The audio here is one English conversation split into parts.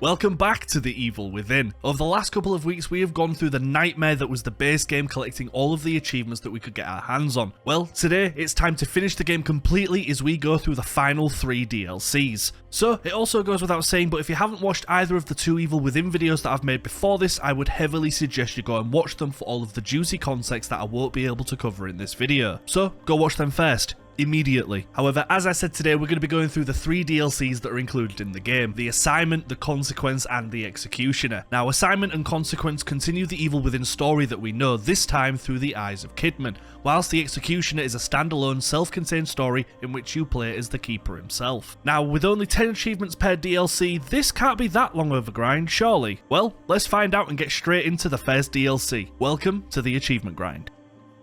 Welcome back to The Evil Within. Over the last couple of weeks we have gone through the nightmare that was the base game, collecting all of the achievements that we could get our hands on. Well, today it's time to finish the game completely as we go through the final 3 DLCs. So, it also goes without saying, but if you haven't watched either of the 2 Evil Within videos that I've made before this, I would heavily suggest you go and watch them for all of the juicy context that I won't be able to cover in this video. So, go watch them first. Immediately. However, as I said today, we're going to be going through the 3 DLCs that are included in the game: the Assignment, the Consequence, and the Executioner. Now, Assignment and Consequence continue the Evil Within story that we know, this time through the eyes of Kidman, whilst the Executioner is a standalone, self-contained story in which you play as the Keeper himself. Now, with only 10 achievements per DLC, this can't be that long of a grind, surely? Well, let's find out and get straight into the first DLC. Welcome to the Achievement Grind.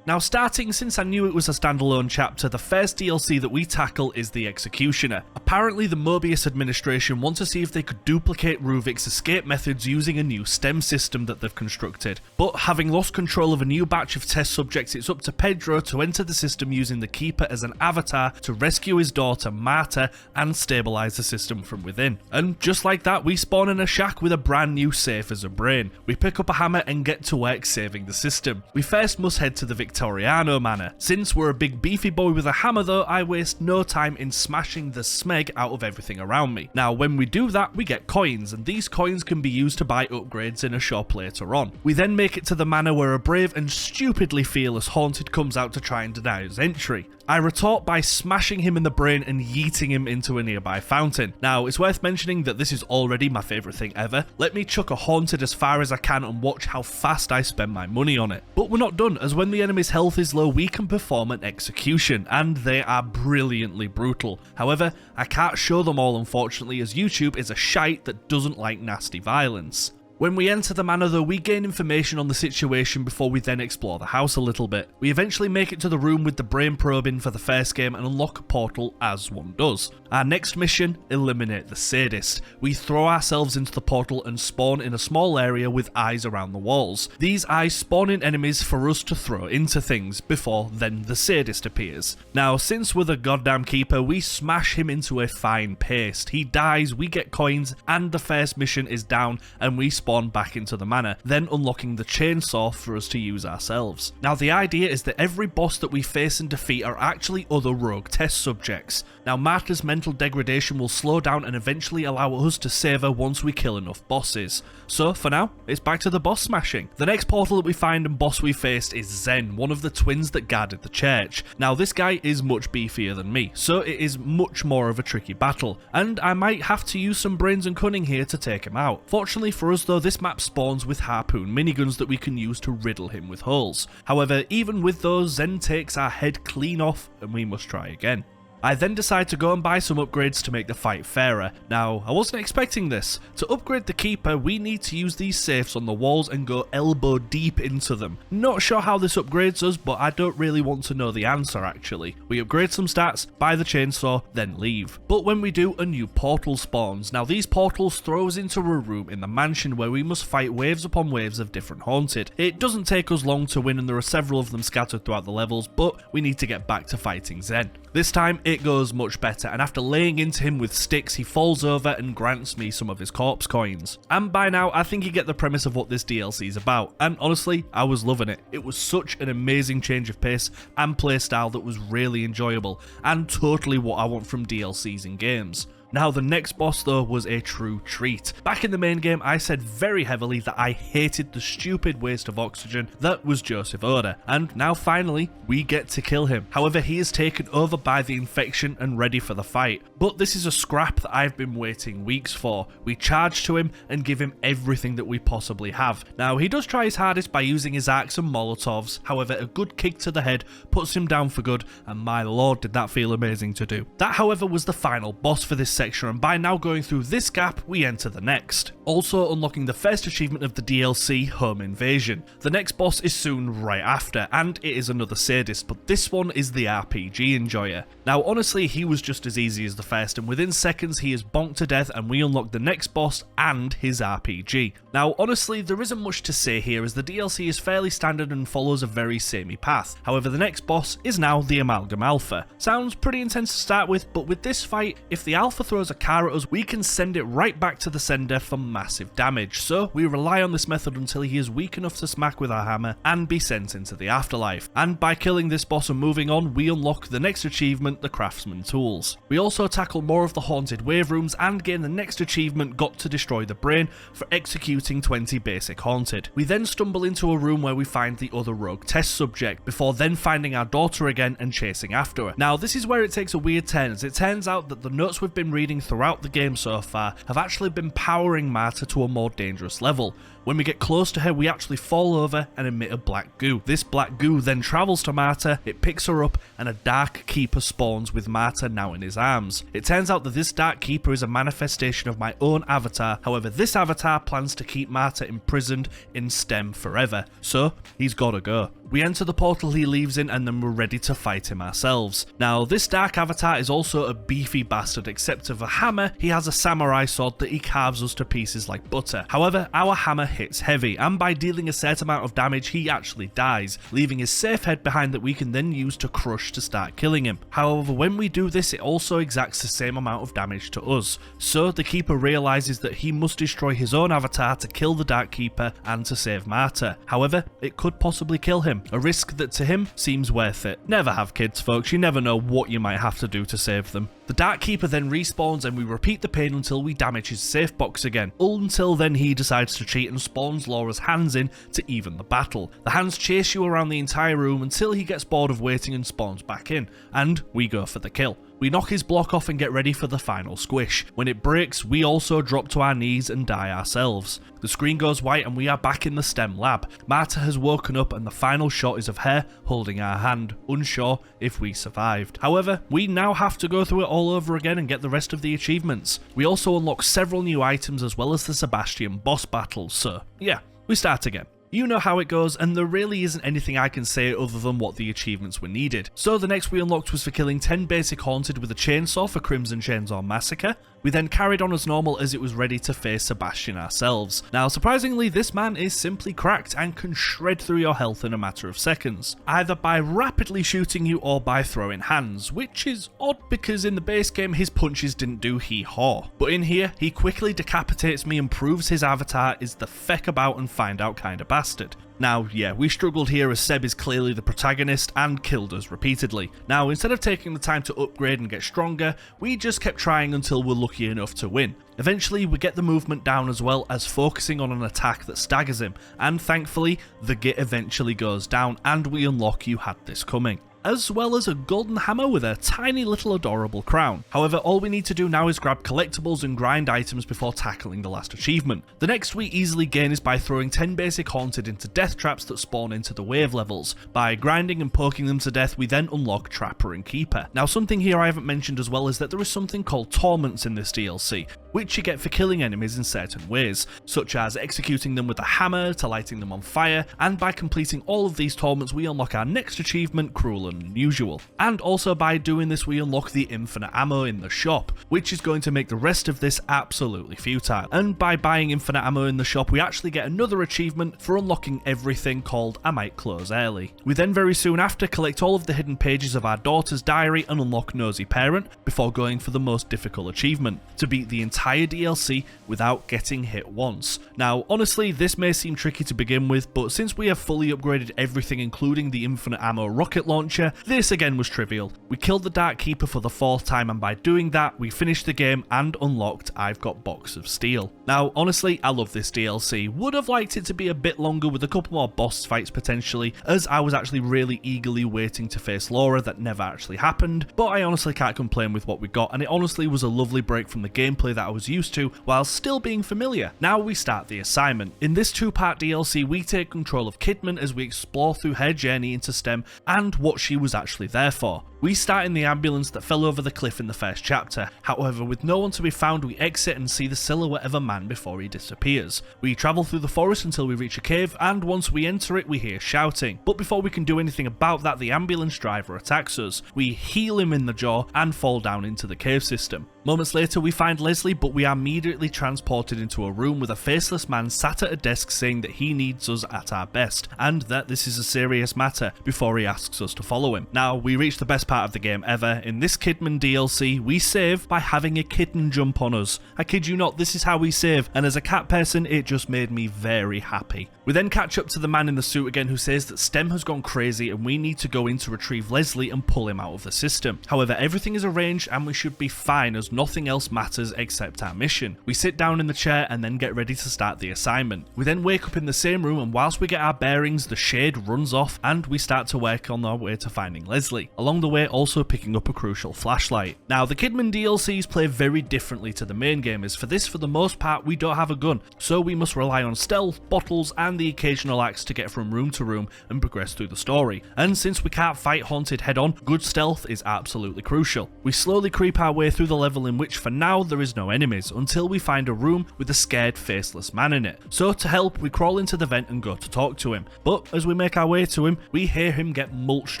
Now, starting since I knew it was a standalone chapter, the first DLC that we tackle is the Executioner. Apparently, the Mobius administration want to see if they could duplicate Ruvik's escape methods using a new STEM system that they've constructed. But having lost control of a new batch of test subjects, it's up to Pedro to enter the system using the Keeper as an avatar to rescue his daughter Marta and stabilize the system from within. And just like that, we spawn in a shack with a brand new safe as a brain. We pick up a hammer and get to work saving the system. We first must head to the Victoriano Manor. Since we're a big beefy boy with a hammer though, I waste no time in smashing the smeg out of everything around me. Now, when we do that, we get coins, and these coins can be used to buy upgrades in a shop later on. We then make it to the manor where a brave and stupidly fearless haunted comes out to try and deny us entry. I retort by smashing him in the brain and yeeting him into a nearby fountain. Now, it's worth mentioning that this is already my favourite thing ever. Let me chuck a haunted as far as I can and watch how fast I spend my money on it. But we're not done, as when the enemy's health is low, we can perform an execution, and they are brilliantly brutal. However, I can't show them all unfortunately, as YouTube is a shite that doesn't like nasty violence. When we enter the manor though, we gain information on the situation before we then explore the house a little bit. We eventually make it to the room with the brain probe in for the first game and unlock a portal as one does. Our next mission: eliminate the sadist. We throw ourselves into the portal and spawn in a small area with eyes around the walls. These eyes spawn in enemies for us to throw into things before then the sadist appears. Now, since we're the goddamn Keeper, we smash him into a fine paste. He dies, we get coins, and the first mission is down and we spawn back into the manor, then unlocking the chainsaw for us to use ourselves. Now, the idea is that every boss that we face and defeat are actually other rogue test subjects. Now, Marta's mental degradation will slow down and eventually allow us to save her once we kill enough bosses. So for now, it's back to the boss smashing. The next portal that we find and boss we faced is Zen, one of the twins that guarded the church. Now, this guy is much beefier than me, so it is much more of a tricky battle, and I might have to use some brains and cunning here to take him out. Fortunately for us though, this map spawns with harpoon miniguns that we can use to riddle him with holes. However, even with those, Zen takes our head clean off and we must try again. I then decide to go and buy some upgrades to make the fight fairer. Now, I wasn't expecting this. To upgrade the Keeper, we need to use these safes on the walls and go elbow deep into them. Not sure how this upgrades us, but I don't really want to know the answer actually. We upgrade some stats, buy the chainsaw, then leave. But when we do, a new portal spawns. Now, these portals throw us into a room in the mansion where we must fight waves upon waves of different haunted. It doesn't take us long to win and there are several of them scattered throughout the levels, but we need to get back to fighting Zen. This time it goes much better, and after laying into him with sticks, he falls over and grants me some of his corpse coins. And by now I think you get the premise of what this DLC is about, and honestly I was loving it. It was such an amazing change of pace and playstyle that was really enjoyable, and totally what I want from DLCs in games. Now, the next boss though was a true treat. Back in the main game, I said very heavily that I hated the stupid waste of oxygen that was Joseph Oda, and now finally we get to kill him. However, he is taken over by the infection and ready for the fight. But this is a scrap that I've been waiting weeks for. We charge to him and give him everything that we possibly have. Now, he does try his hardest by using his axe and molotovs, however a good kick to the head puts him down for good, and my lord did that feel amazing to do. That however was the final boss for this section, and by now going through this gap we enter the next. Also unlocking the first achievement of the DLC, Home Invasion. The next boss is soon right after, and it is another sadist, but this one is the RPG enjoyer. Now honestly, he was just as easy as the first, and within seconds he is bonked to death and we unlock the next boss and his RPG. Now honestly, there isn't much to say here as the DLC is fairly standard and follows a very samey path. However, the next boss is now the Amalgam Alpha. Sounds pretty intense to start with, but with this fight, if the Alpha throws a car at us, we can send it right back to the sender for massive damage. So we rely on this method until he is weak enough to smack with our hammer and be sent into the afterlife. And by killing this boss and moving on, we unlock the next achievement, the Craftsman Tools. We also tackle more of the haunted wave rooms and gain the next achievement, Got to Destroy the Brain, for executing 20 basic haunted. We then stumble into a room where we find the other rogue test subject, before then finding our daughter again and chasing after her. Now this is where it takes a weird turn, as it turns out that the notes we've been reading throughout the game so far have actually been powering Marta to a more dangerous level. When we get close to her, we actually fall over and emit a black goo. This black goo then travels to Marta, it picks her up, and a Dark Keeper spawns with Marta now in his arms. It turns out that this Dark Keeper is a manifestation of my own avatar, however this avatar plans to keep Marta imprisoned in STEM forever, so he's gotta go. We enter the portal he leaves in and then we're ready to fight him ourselves. Now this dark avatar is also a beefy bastard, except of a hammer he has a samurai sword that he carves us to pieces like butter. However, our hammer hits heavy, and by dealing a certain amount of damage he actually dies, leaving his safe head behind that we can then use to crush to start killing him. However, when we do this it also exacts the same amount of damage to us, so the Keeper realises that he must destroy his own avatar to kill the Dark Keeper and to save Marta. However, it could possibly kill him, a risk that to him seems worth it. Never have kids folks, you never know what you might have to do to save them. The Dark Keeper then respawns and we repeat the pain until we damage his safe box again. Until then he decides to cheat and spawns Laura's hands in to even the battle. The hands chase you around the entire room until he gets bored of waiting and spawns back in, and we go for the kill. We knock his block off and get ready for the final squish. When it breaks, we also drop to our knees and die ourselves. The screen goes white and we are back in the STEM lab. Marta has woken up and the final shot is of her holding our hand, unsure if we survived. However, we now have to go through it all over again and get the rest of the achievements. We also unlock several new items as well as the Sebastian boss battles, so yeah, we start again. You know how it goes, and there really isn't anything I can say other than what the achievements were needed. So the next we unlocked was for killing 10 basic haunted with a chainsaw for Crimson Chainsaw Massacre. We then carried on as normal as it was ready to face Sebastian ourselves. Now surprisingly, this man is simply cracked and can shred through your health in a matter of seconds, either by rapidly shooting you or by throwing hands, which is odd because in the base game his punches didn't do hee-haw. But in here, he quickly decapitates me and proves his avatar is the feck about and find out kinda bastard. Now, yeah, we struggled here as Seb is clearly the protagonist and killed us repeatedly. Now, instead of taking the time to upgrade and get stronger, we just kept trying until we're lucky enough to win. Eventually, we get the movement down as well as focusing on an attack that staggers him, and thankfully, the git eventually goes down and we unlock You Had This Coming, as well as a golden hammer with a tiny little adorable crown. However, all we need to do now is grab collectibles and grind items before tackling the last achievement. The next we easily gain is by throwing 10 basic haunted into death traps that spawn into the wave levels. By grinding and poking them to death, we then unlock Trapper and Keeper. Now something here I haven't mentioned as well is that there is something called torments in this DLC, which you get for killing enemies in certain ways, such as executing them with a hammer, to lighting them on fire, and by completing all of these torments we unlock our next achievement, Cruel and Unusual. And also by doing this we unlock the infinite ammo in the shop, which is going to make the rest of this absolutely futile. And by buying infinite ammo in the shop we actually get another achievement for unlocking everything called I Might Close Early. We then very soon after collect all of the hidden pages of our daughter's diary and unlock Nosy Parent before going for the most difficult achievement, to beat the entire DLC without getting hit once. Now honestly this may seem tricky to begin with, but since we have fully upgraded everything including the infinite ammo rocket launcher, this again was trivial. We killed the Dark Keeper for the 4th time and by doing that we finished the game and unlocked I've Got Box of Steel. Now honestly I love this DLC, would have liked it to be a bit longer with a couple more boss fights potentially, as I was actually really eagerly waiting to face Laura that never actually happened, but I honestly can't complain with what we got, and it honestly was a lovely break from the gameplay that I was used to while still being familiar. Now we start the assignment. In this 2-part DLC we take control of Kidman as we explore through her journey into STEM and what she was actually there for. We start in the ambulance that fell over the cliff in the first chapter. However, with no one to be found, we exit and see the silhouette of a man before he disappears. We travel through the forest until we reach a cave, and once we enter it we hear shouting. But before we can do anything about that, the ambulance driver attacks us. We heal him in the jaw and fall down into the cave system. Moments later we find Leslie, but we are immediately transported into a room with a faceless man sat at a desk saying that he needs us at our best, and that this is a serious matter before he asks us to follow him. Now we reach the best best part of the game ever. In this Kidman DLC, we save by having a kitten jump on us. I kid you not, this is how we save, and as a cat person, it just made me very happy. We then catch up to the man in the suit again who says that STEM has gone crazy and we need to go in to retrieve Leslie and pull him out of the system. However, everything is arranged and we should be fine as nothing else matters except our mission. We sit down in the chair and then get ready to start the assignment. We then wake up in the same room, and whilst we get our bearings, the shade runs off and we start to work on our way to finding Leslie. Along the way, also picking up a crucial flashlight. Now, the Kidman DLCs play very differently to the main game, as for this, for the most part, we don't have a gun, so we must rely on stealth, bottles, and the occasional axe to get from room to room and progress through the story. And since we can't fight Haunted head on, good stealth is absolutely crucial. We slowly creep our way through the level in which for now there is no enemies, until we find a room with a scared faceless man in it. So to help, we crawl into the vent and go to talk to him. But as we make our way to him, we hear him get mulched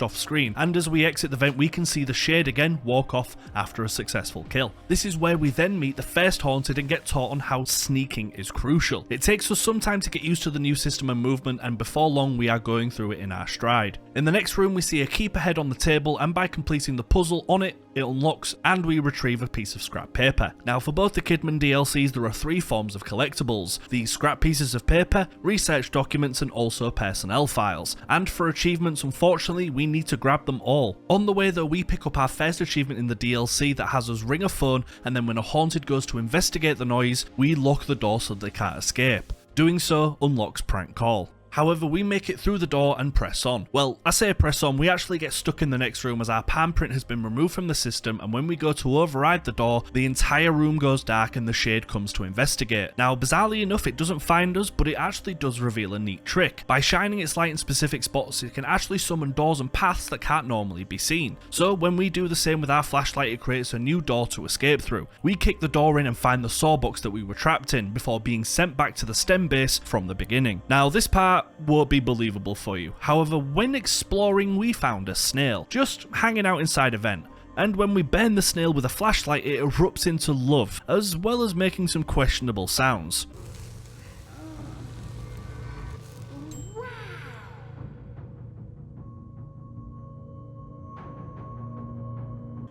off screen, and as we exit the vent we can see the shade again walk off after a successful kill. This is where we then meet the first Haunted and get taught on how sneaking is crucial. It takes us some time to get used to the new system and movement, and before long we are going through it in our stride. In the next room we see a keeper head on the table, and by completing the puzzle on it, it unlocks and we retrieve a piece of scrap paper. Now for both the Kidman DLCs there are three forms of collectibles: the scrap pieces of paper, research documents, and also personnel files. And for achievements, unfortunately, we need to grab them all. On the way though, we pick up our first achievement in the DLC that has us ring a phone, and then when a Haunted goes to investigate the noise, we lock the door so they can't escape. Doing so unlocks Prank Call. However, we make it through the door and press on. Well, I say press on, we actually get stuck in the next room as our palm print has been removed from the system, and when we go to override the door, the entire room goes dark and the shade comes to investigate. Now, bizarrely enough, it doesn't find us, but it actually does reveal a neat trick. By shining its light in specific spots, it can actually summon doors and paths that can't normally be seen. So when we do the same with our flashlight, it creates a new door to escape through. We kick the door in and find the sawbox that we were trapped in, before being sent back to the STEM base from the beginning. Now, this part won't be believable for you. However, when exploring, we found a snail just hanging out inside a vent. And when we burn the snail with a flashlight, it erupts into love, as well as making some questionable sounds.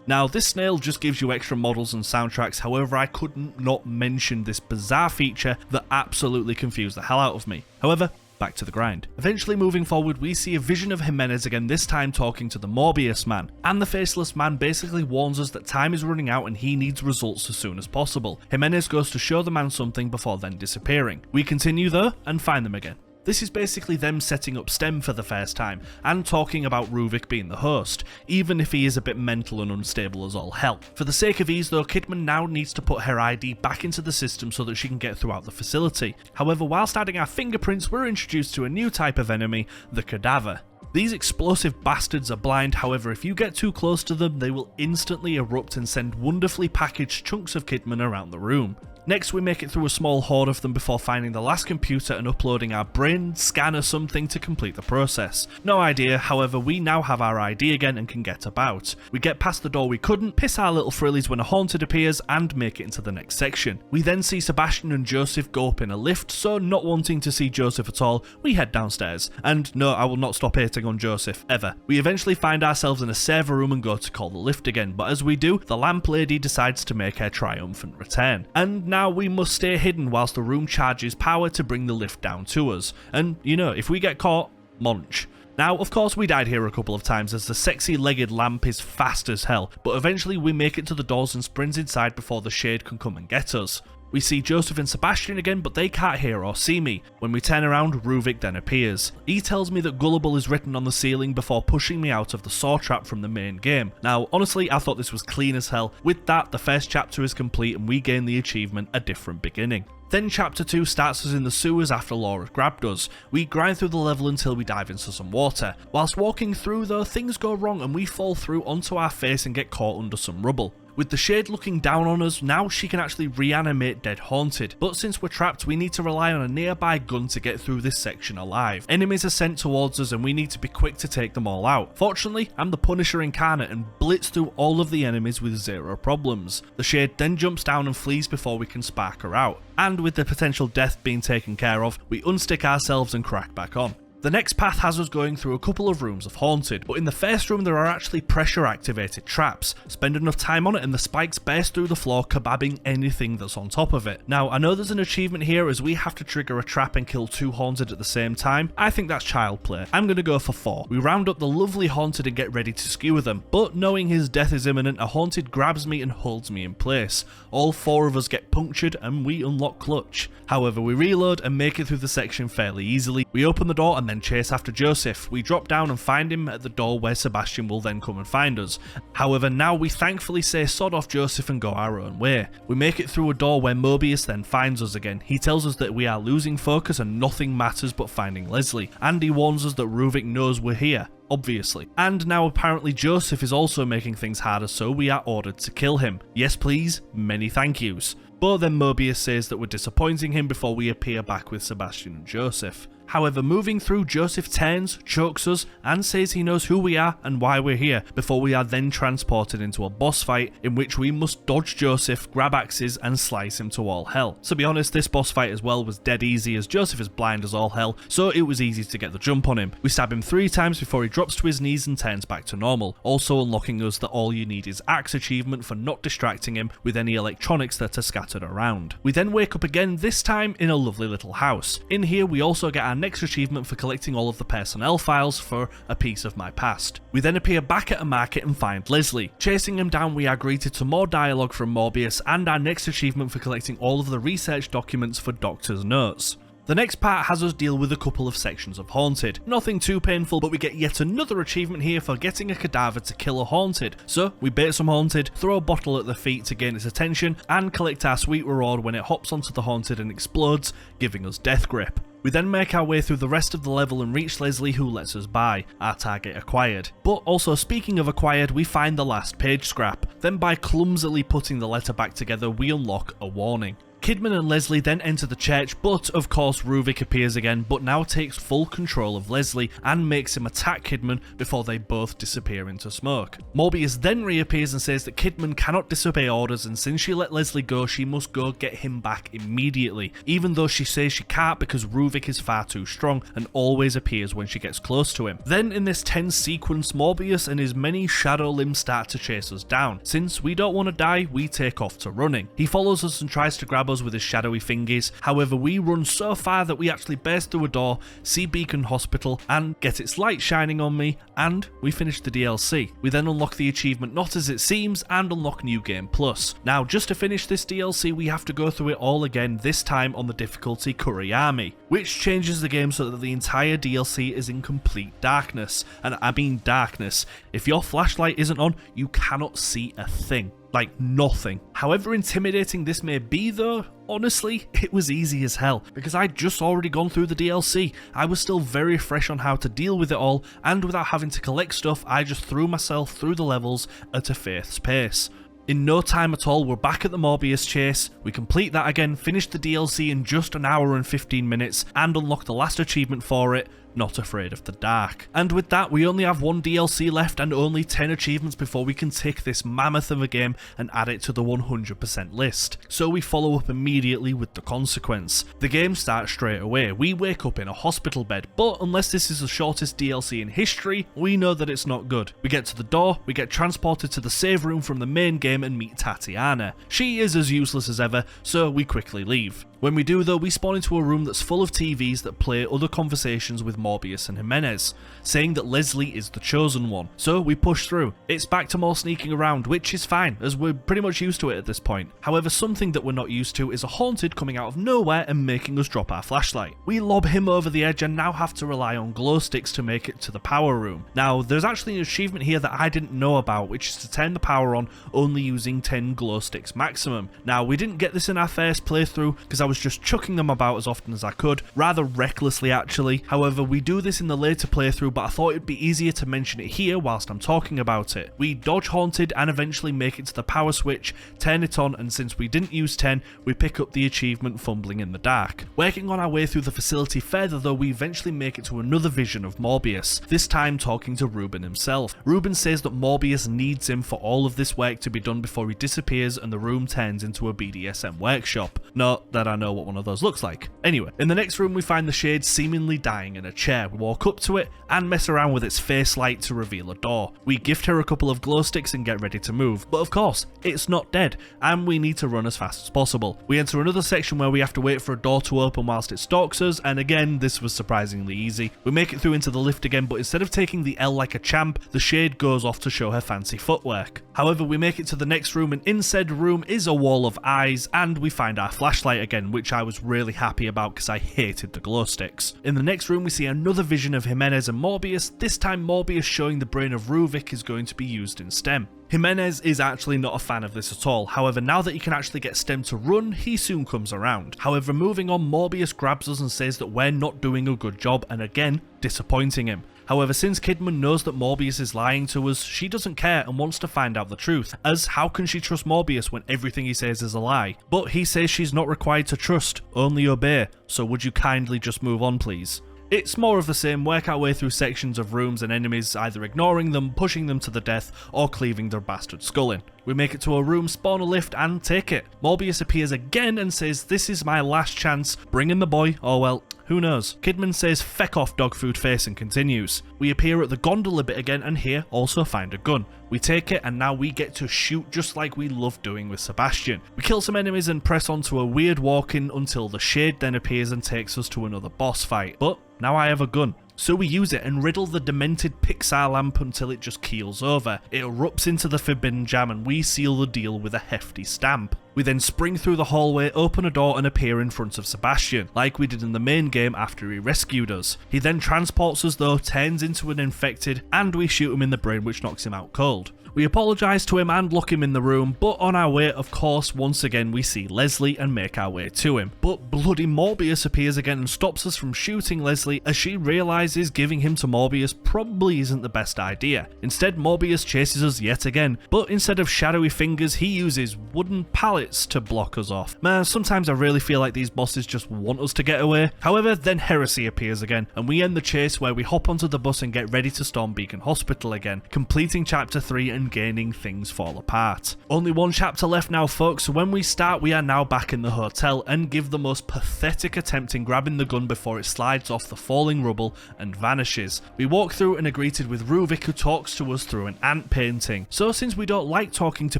Now, this snail just gives you extra models and soundtracks, however I couldn't not mention this bizarre feature that absolutely confused the hell out of me. However, back to the grind. Eventually moving forward, we see a vision of Jimenez again, this time talking to the Morbius man, and the faceless man basically warns us that time is running out and he needs results as soon as possible. Jimenez goes to show the man something before then disappearing. We continue though and find them again. This is basically them setting up STEM for the first time, and talking about Ruvik being the host, even if he is a bit mental and unstable as all hell. For the sake of ease though, Kidman now needs to put her ID back into the system so that she can get throughout the facility. However, whilst adding our fingerprints, we're introduced to a new type of enemy, the Cadaver. These explosive bastards are blind, however if you get too close to them, they will instantly erupt and send wonderfully packaged chunks of Kidman around the room. Next, we make it through a small horde of them before finding the last computer and uploading our brain scan or something to complete the process. No idea, however we now have our ID again and can get about. We get past the door we couldn't, piss our little frillies when a Haunted appears, and make it into the next section. We then see Sebastian and Joseph go up in a lift, so not wanting to see Joseph at all, we head downstairs. And no, I will not stop hating on Joseph, ever. We eventually find ourselves in a server room and go to call the lift again, but as we do, the lamp lady decides to make her triumphant return. And now we must stay hidden whilst the room charges power to bring the lift down to us. And you know, if we get caught, munch. Now, of course, we died here a couple of times as the sexy legged lamp is fast as hell, but eventually we make it to the doors and sprint inside before the shade can come and get us. We see Joseph and Sebastian again, but they can't hear or see me. When we turn around, Ruvik then appears. He tells me that Gullible is written on the ceiling before pushing me out of the saw trap from the main game. Now, honestly, I thought this was clean as hell. With that, the first chapter is complete and we gain the achievement, A Different Beginning. Then chapter 2 starts us in the sewers after Laura grabbed us. We grind through the level until we dive into some water. Whilst walking through though, things go wrong and we fall through onto our face and get caught under some rubble. With the shade looking down on us, now she can actually reanimate dead Haunted, but since we're trapped we need to rely on a nearby gun to get through this section alive. Enemies are sent towards us and we need to be quick to take them all out. Fortunately, I'm the Punisher incarnate and blitz through all of the enemies with zero problems. The shade then jumps down and flees before we can spark her out, and with the potential death being taken care of, we unstick ourselves and crack back on. The next path has us going through a couple of rooms of Haunted, but in the first room there are actually pressure activated traps. Spend enough time on it and the spikes burst through the floor, kebabbing anything that's on top of it. Now, I know there's an achievement here as we have to trigger a trap and kill 2 Haunted at the same time. I think that's child play. I'm going to go for 4. We round up the lovely Haunted and get ready to skewer them, but knowing his death is imminent, a Haunted grabs me and holds me in place. All 4 of us get punctured and we unlock Clutch. However, we reload and make it through the section fairly easily. We open the door and then chase after Joseph. We drop down and find him at the door where Sebastian will then come and find us. However, now we thankfully say sod off Joseph and go our own way. We make it through a door where Mobius then finds us again. He tells us that we are losing focus and nothing matters but finding Leslie. And he warns us that Ruvik knows we're here. Obviously. And now apparently Joseph is also making things harder, so we are ordered to kill him. Yes please, many thank yous. But then Mobius says that we're disappointing him before we appear back with Sebastian and Joseph. However, moving through, Joseph turns, chokes us, and says he knows who we are and why we're here, before we are then transported into a boss fight in which we must dodge Joseph, grab axes, and slice him to all hell. To be honest, this boss fight as well was dead easy as Joseph is blind as all hell, so it was easy to get the jump on him. We stab him 3 times before he drops to his knees and turns back to normal, also unlocking us that all you need is axe achievement for not distracting him with any electronics that are scattered around. We then wake up again, this time in a lovely little house. In here we also get our next achievement for collecting all of the personnel files for a piece of my past. We then appear back at a market and find Leslie. Chasing him down, we are greeted to more dialogue from Morbius and our next achievement for collecting all of the research documents for Doctor's notes. The next part has us deal with a couple of sections of Haunted. Nothing too painful, but we get yet another achievement here for getting a cadaver to kill a Haunted. So we bait some Haunted, throw a bottle at the feet to gain its attention, and collect our sweet reward when it hops onto the Haunted and explodes, giving us Death Grip. We then make our way through the rest of the level and reach Leslie, who lets us by, our target acquired. But also speaking of acquired, we find the last page scrap. Then by clumsily putting the letter back together, we unlock a warning. Kidman and Leslie then enter the church, but of course Ruvik appears again, but now takes full control of Leslie and makes him attack Kidman before they both disappear into smoke. Morbius then reappears and says that Kidman cannot disobey orders, and since she let Leslie go, she must go get him back immediately, even though she says she can't because Ruvik is far too strong and always appears when she gets close to him. Then in this tense sequence, Morbius and his many shadow limbs start to chase us down. Since we don't want to die, we take off to running. He follows us and tries to grab us with his shadowy fingers. However, we run so far that we actually burst through a door, see Beacon Hospital, and get its light shining on me, and we finish the DLC. We then unlock the achievement Not As It Seems and unlock New Game Plus. Now, just to finish this DLC, we have to go through it all again, this time on the difficulty Kuriyami, which changes the game so that the entire DLC is in complete darkness, and I mean darkness. If your flashlight isn't on, you cannot see a thing. Like nothing. However intimidating this may be though, honestly, it was easy as hell, because I'd just already gone through the DLC. I was still very fresh on how to deal with it all, and without having to collect stuff, I just threw myself through the levels at a faith's pace. In no time at all, we're back at the Morbius chase, we complete that again, finish the DLC in just an hour and 15 minutes, and unlock the last achievement for it, Not Afraid of the Dark. And with that, we only have 1 DLC left and only 10 achievements before we can take this mammoth of a game and add it to the 100% list. So we follow up immediately with The Consequence. The game starts straight away. We wake up in a hospital bed, but unless this is the shortest DLC in history, we know that it's not good. We get to the door, we get transported to the save room from the main game and meet Tatiana. She is as useless as ever, so we quickly leave. When we do though, we spawn into a room that's full of TVs that play other conversations with Morbius and Jimenez, saying that Leslie is the chosen one. So we push through. It's back to more sneaking around, which is fine, as we're pretty much used to it at this point. However, something that we're not used to is a Haunted coming out of nowhere and making us drop our flashlight. We lob him over the edge and now have to rely on glow sticks to make it to the power room. Now, there's actually an achievement here that I didn't know about, which is to turn the power on only using 10 glow sticks maximum. Now, we didn't get this in our first playthrough because I was just chucking them about as often as I could, rather recklessly actually. However, we do this in the later playthrough, but I thought it'd be easier to mention it here whilst I'm talking about it. We dodge Haunted and eventually make it to the power switch, turn it on, and since we didn't use 10, we pick up the achievement Fumbling in the Dark. Working on our way through the facility further though, we eventually make it to another vision of Morbius, this time talking to Ruben himself. Ruben says that Morbius needs him for all of this work to be done before he disappears and the room turns into a BDSM workshop. Not that I know what one of those looks like. Anyway, in the next room we find the Shade seemingly dying in a chair. We walk up to it and mess around with its face light to reveal a door. We gift her a couple of glow sticks and get ready to move, but of course, it's not dead, and we need to run as fast as possible. We enter another section where we have to wait for a door to open whilst it stalks us, and again, this was surprisingly easy. We make it through into the lift again, but instead of taking the L like a champ, the Shade goes off to show her fancy footwork. However, we make it to the next room, and in said room is a wall of eyes, and we find our flashlight again, which I was really happy about because I hated the glow sticks. In the next room we see another vision of Jimenez and Morbius, this time Morbius showing the brain of Ruvik is going to be used in STEM. Jimenez is actually not a fan of this at all, however now that he can actually get STEM to run, he soon comes around. However, moving on, Morbius grabs us and says that we're not doing a good job, and again, disappointing him. However, since Kidman knows that Morbius is lying to us, she doesn't care and wants to find out the truth, as how can she trust Morbius when everything he says is a lie? But he says she's not required to trust, only obey, so would you kindly just move on please? It's more of the same, work our way through sections of rooms and enemies, either ignoring them, pushing them to the death, or cleaving their bastard skull in. We make it to a room, spawn a lift, and take it. Morbius appears again and says, "This is my last chance, bring in the boy," or well, who knows. Kidman says, "Feck off dog food face," and continues. We appear at the gondola bit again and here also find a gun. We take it and now we get to shoot just like we love doing with Sebastian. We kill some enemies and press on to a weird walk-in until the Shade then appears and takes us to another boss fight. But now I have a gun. So we use it and riddle the demented Pixar lamp until it just keels over. It erupts into the forbidden jam and we seal the deal with a hefty stamp. We then spring through the hallway, open a door and appear in front of Sebastian, like we did in the main game after he rescued us. He then transports us though, turns into an infected, and we shoot him in the brain which knocks him out cold. We apologise to him and lock him in the room, but on our way, of course, once again we see Leslie and make our way to him. But bloody Morbius appears again and stops us from shooting Leslie as she realises giving him to Morbius probably isn't the best idea. Instead, Morbius chases us yet again, but instead of shadowy fingers, he uses wooden pallets to block us off. Man, sometimes I really feel like these bosses just want us to get away. However, then Heresy appears again, and we end the chase where we hop onto the bus and get ready to storm Beacon Hospital again, completing chapter 3 and gaining Things Fall Apart. Only one chapter left now folks, so when we start we are now back in the hotel and give the most pathetic attempt in grabbing the gun before it slides off the falling rubble and vanishes. We walk through and are greeted with Ruvik who talks to us through an ant painting. So since we don't like talking to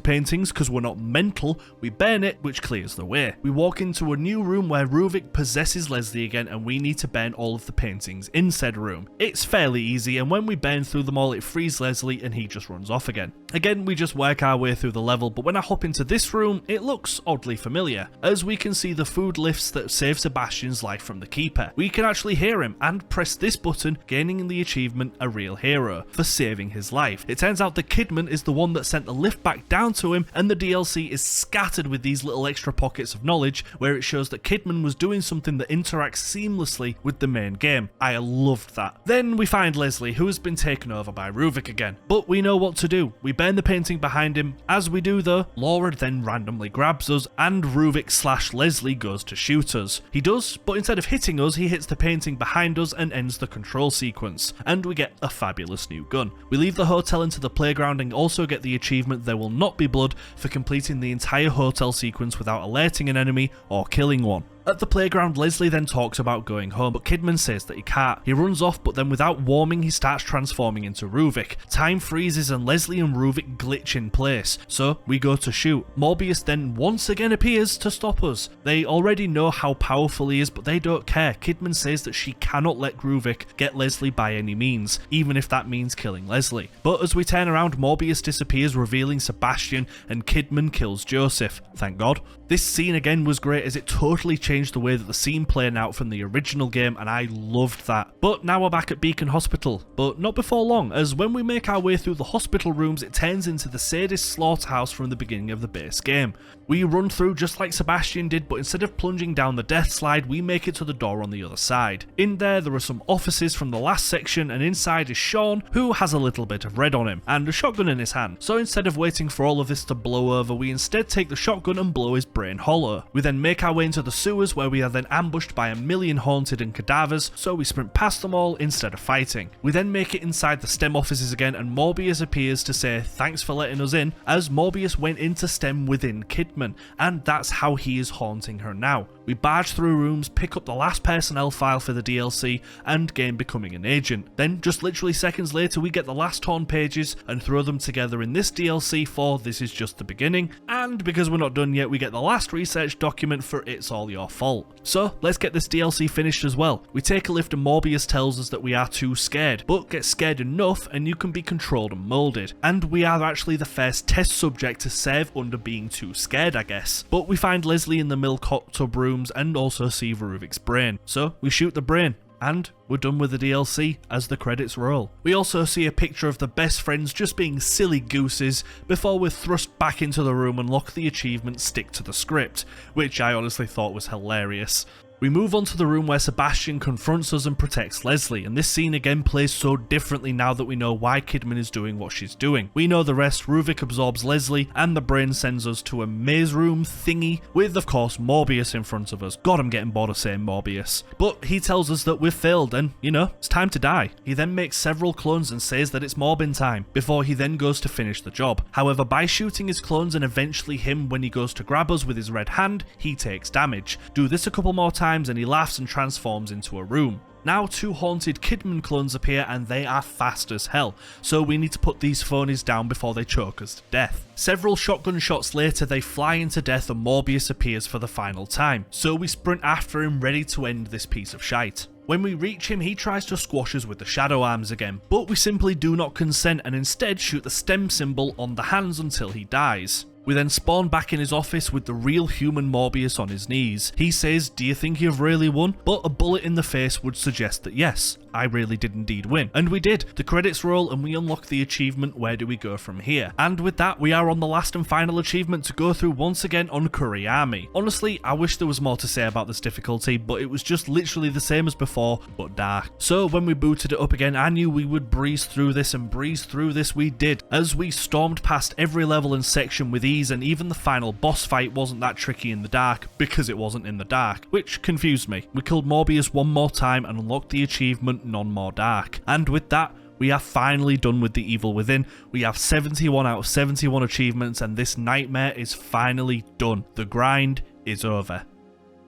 paintings because we're not mental, we burn it, which clears the way. We walk into a new room where Ruvik possesses Leslie again and we need to burn all of the paintings in said room. It's fairly easy and when we burn through them all it frees Leslie and he just runs off again. Again, we just work our way through the level, but when I hop into this room, it looks oddly familiar, as we can see the food lifts that save Sebastian's life from the Keeper. We can actually hear him and press this button, gaining the achievement A Real Hero for saving his life. It turns out that Kidman is the one that sent the lift back down to him, and the DLC is scattered with these little extra pockets of knowledge where it shows that Kidman was doing something that interacts seamlessly with the main game. I loved that. Then we find Leslie, who has been taken over by Ruvik again, but we know what to do. We burn the painting behind him. As we do though, Laura then randomly grabs us and Ruvik/Leslie goes to shoot us. He does, but instead of hitting us, he hits the painting behind us and ends the control sequence, and we get a fabulous new gun. We leave the hotel into the playground and also get the achievement There Will Not Be Blood for completing the entire hotel sequence without alerting an enemy or killing one. At the playground, Leslie then talks about going home, but Kidman says that he can't. He runs off, but then without warming, he starts transforming into Ruvik. Time freezes and Leslie and Ruvik glitch in place, so we go to shoot. Morbius then once again appears to stop us. They already know how powerful he is, but they don't care. Kidman says that she cannot let Ruvik get Leslie by any means, even if that means killing Leslie. But as we turn around, Morbius disappears, revealing Sebastian, and Kidman kills Joseph. Thank God. This scene again was great as it totally changed the way that the scene played out from the original game, and I loved that. But now we're back at Beacon Hospital, but not before long, as when we make our way through the hospital rooms it turns into the sadist slaughterhouse from the beginning of the base game. We run through just like Sebastian did, but instead of plunging down the death slide, we make it to the door on the other side. In there are some offices from the last section, and inside is Sean, who has a little bit of red on him, and a shotgun in his hand. So instead of waiting for all of this to blow over, we instead take the shotgun and blow his brain hollow. We then make our way into the sewers, where we are then ambushed by 1,000,000 haunted and cadavers, so we sprint past them all instead of fighting. We then make it inside the STEM offices again, and Morbius appears to say thanks for letting us in, as Morbius went into STEM within Kidman, and that's how he is haunting her now. We barge through rooms, pick up the last personnel file for the DLC, and gain becoming an agent. Then, just literally seconds later, we get the last torn pages and throw them together in this DLC for This Is Just the Beginning, and because we're not done yet, we get the last research document for It's All Your Fault. So, let's get this DLC finished as well. We take a lift and Morbius tells us that we are too scared, but get scared enough and you can be controlled and moulded. And we are actually the first test subject to serve under being too scared, I guess. But we find Leslie in the milk hot tub rooms and also see Veruvik's brain. So, we shoot the brain. And we're done with the DLC as the credits roll. We also see a picture of the best friends just being silly gooses before we're thrust back into the room and lock the achievement Stick to the Script, which I honestly thought was hilarious. We move on to the room where Sebastian confronts us and protects Leslie, and this scene again plays so differently now that we know why Kidman is doing what she's doing. We know the rest. Ruvik absorbs Leslie, and the brain sends us to a maze room thingy with, of course, Morbius in front of us. God, I'm getting bored of saying Morbius. But he tells us that we've failed and, you know, it's time to die. He then makes several clones and says that it's Morbin time, before he then goes to finish the job. However, by shooting his clones and eventually him when he goes to grab us with his red hand, he takes damage. Do this a couple more times and he laughs and transforms into a room. Now 2 haunted Kidman clones appear and they are fast as hell, so we need to put these phonies down before they choke us to death. Several shotgun shots later they fly into death and Morbius appears for the final time, so we sprint after him ready to end this piece of shite. When we reach him, he tries to squash us with the shadow arms again, but we simply do not consent and instead shoot the stem symbol on the hands until he dies. We then spawn back in his office with the real human Morbius on his knees. He says, "Do you think you've really won?" But a bullet in the face would suggest that yes, I really did indeed win. And we did. The credits roll and we unlock the achievement Where Do We Go From Here? And with that, we are on the last and final achievement to go through once again on Kuriyami. Honestly, I wish there was more to say about this difficulty, but it was just literally the same as before, but dark. So when we booted it up again, I knew we would breeze through this, and breeze through this we did, as we stormed past every level and section with ease, and even the final boss fight wasn't that tricky in the dark, because it wasn't in the dark, which confused me. We killed Morbius one more time and unlocked the achievement None More Dark. And with that, we are finally done with the Evil Within. We have 71 out of 71 achievements and this nightmare is finally done. The grind is over.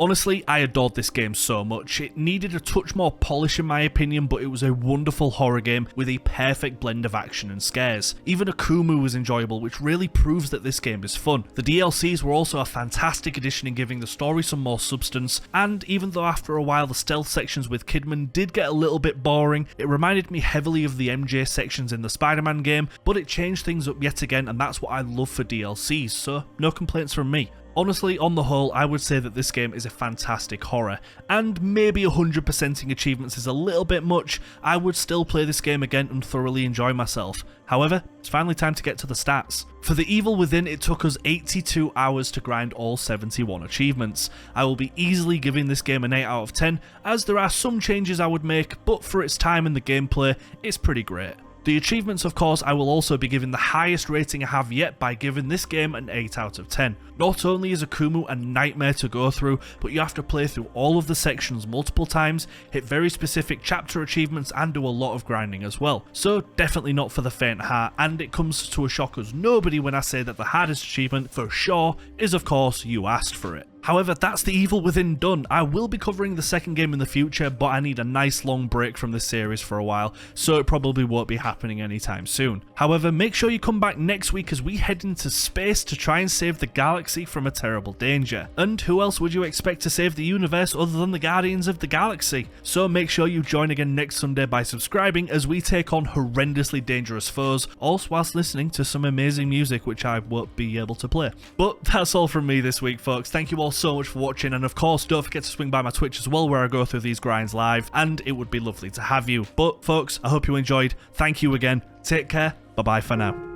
Honestly, I adored this game so much. It needed a touch more polish in my opinion, but it was a wonderful horror game with a perfect blend of action and scares. Even Akumu was enjoyable, which really proves that this game is fun. The DLCs were also a fantastic addition in giving the story some more substance, and even though after a while the stealth sections with Kidman did get a little bit boring, it reminded me heavily of the MJ sections in the Spider-Man game, but it changed things up yet again, and that's what I love for DLCs, so no complaints from me. Honestly, on the whole, I would say that this game is a fantastic horror, and maybe 100%ing achievements is a little bit much. I would still play this game again and thoroughly enjoy myself. However, it's finally time to get to the stats. For The Evil Within, it took us 82 hours to grind all 71 achievements. I will be easily giving this game an 8 out of 10, as there are some changes I would make, but for its time and the gameplay, it's pretty great. The achievements, of course, I will also be giving the highest rating I have yet by giving this game an 8 out of 10. Not only is Akumu a nightmare to go through, but you have to play through all of the sections multiple times, hit very specific chapter achievements and do a lot of grinding as well. So definitely not for the faint heart, and it comes to a shock as nobody when I say that the hardest achievement for sure is of course You Asked For It. However, that's The Evil Within done. I will be covering the second game in the future, but I need a nice long break from this series for a while, so it probably won't be happening anytime soon. However, make sure you come back next week as we head into space to try and save the galaxy from a terrible danger. And who else would you expect to save the universe other than the Guardians of the Galaxy? So make sure you join again next Sunday by subscribing as we take on horrendously dangerous foes, also whilst listening to some amazing music which I won't be able to play. But that's all from me this week, folks. Thank you all so much for watching, and of course don't forget to swing by my Twitch as well, where I go through these grinds live, and it would be lovely to have you. But folks, I hope you enjoyed. Thank you again. Take care. Bye bye for now.